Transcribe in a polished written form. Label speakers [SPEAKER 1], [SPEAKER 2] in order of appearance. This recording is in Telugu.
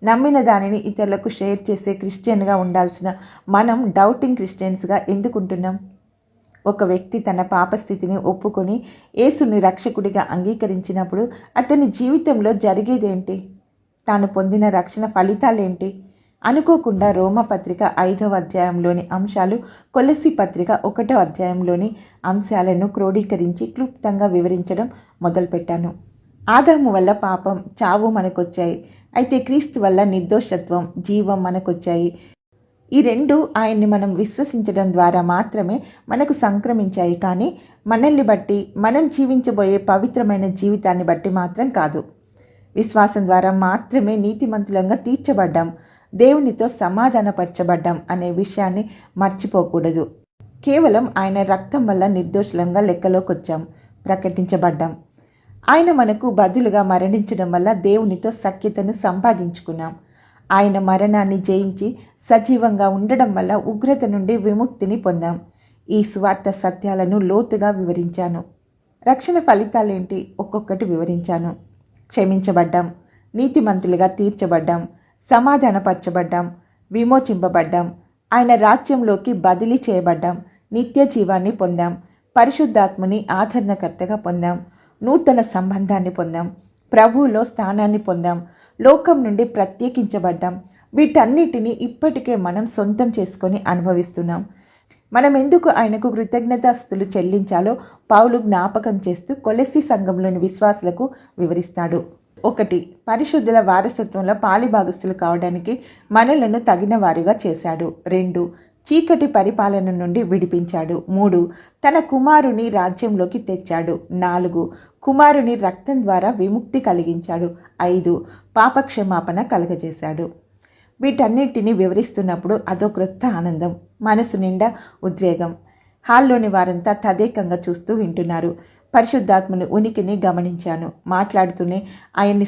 [SPEAKER 1] నమ్మిన దానిని ఇతరులకు షేర్ చేసే క్రిస్టియన్గా ఉండాల్సిన మనం డౌటింగ్ క్రిస్టియన్స్గా ఎందుకుంటున్నాం? ఒక వ్యక్తి తన పాపస్థితిని ఒప్పుకొని యేసుని రక్షకుడిగా అంగీకరించినప్పుడు అతని జీవితంలో జరిగేదేంటి? తాను పొందిన రక్షణ ఫలితాలేంటి? అనుకోకుండా రోమపత్రిక 5వ అధ్యాయంలోని అంశాలు కొలస్సీ పత్రిక 1వ అధ్యాయంలోని అంశాలను క్రోడీకరించి క్లుప్తంగా వివరించడం మొదలుపెట్టాను. ఆదాము వల్ల పాపం, చావు మనకొచ్చాయి. అయితే క్రీస్తు వల్ల నిర్దోషత్వం, జీవం మనకొచ్చాయి. ఈ రెండు ఆయన్ని మనం విశ్వసించడం ద్వారా మాత్రమే మనకు సంక్రమించాయి, కానీ మనల్ని బట్టి, మనం జీవించబోయే పవిత్రమైన జీవితాన్ని బట్టి మాత్రం కాదు. విశ్వాసం ద్వారా మాత్రమే నీతిమంతులంగా తీర్చబడ్డాం, దేవునితో సమాధానపరచబడ్డాం అనే విషయాన్ని మర్చిపోకూడదు. కేవలం ఆయన రక్తం వల్ల నిర్దోషులంగా లెక్కలోకి వచ్చాం, ప్రకటించబడ్డాం. ఆయన మనకు బదులుగా మరణించడం వల్ల దేవునితో సఖ్యతను సంపాదించుకున్నాం. ఆయన మరణాన్ని జయించి సజీవంగా ఉండడం వల్ల ఉగ్రత నుండి విముక్తిని పొందాం. ఈ సువార్త సత్యాలను లోతుగా వివరించాను. రక్షణ ఫలితాలేంటి ఒక్కొక్కటి వివరించాను. క్షమించబడ్డాం, నీతిమంతులుగా తీర్చబడ్డాం, సమాధానపరచబడ్డాం, విమోచింపబడ్డాం, ఆయన రాజ్యంలోకి బదిలీ చేయబడ్డాం, నిత్య జీవాన్ని పొందాం, పరిశుద్ధాత్మని ఆదరణకర్తగా పొందాం, నూతన సంబంధాన్ని పొందాం, ప్రభువులో స్థానాన్ని పొందాం, లోకం నుండి ప్రత్యేకించబడ్డాం. వీటన్నిటిని ఇప్పటికే మనం సొంతం చేసుకొని అనుభవిస్తున్నాం. మనం ఎందుకు ఆయనకు కృతజ్ఞతాస్తుతులు చెల్లించాలో పౌలు జ్ఞాపకం చేస్తూ కొలస్సీ సంఘంలోని విశ్వాసులకు వివరిస్తాడు. 1. పరిశుద్ధుల వారసత్వంలో పాలిభాగస్తులు కావడానికి మనలను తగిన వారుగా చేశాడు. 2. చీకటి పరిపాలన నుండి విడిపించాడు. 3. తన కుమారుని రాజ్యంలోకి తెచ్చాడు. 4. కుమారుని రక్తం ద్వారా విముక్తి కలిగించాడు. 5. పాపక్షమాపణ కలుగజేశాడు. వీటన్నిటిని వివరిస్తున్నప్పుడు అదో క్రొత్త ఆనందం, మనసు నిండా ఉద్వేగం. హాల్లోని వారంతా తదేకంగా చూస్తూ వింటున్నారు. పరిశుద్ధాత్మని ఉనికిని గమనించాను. మాట్లాడుతూనే ఆయన్ని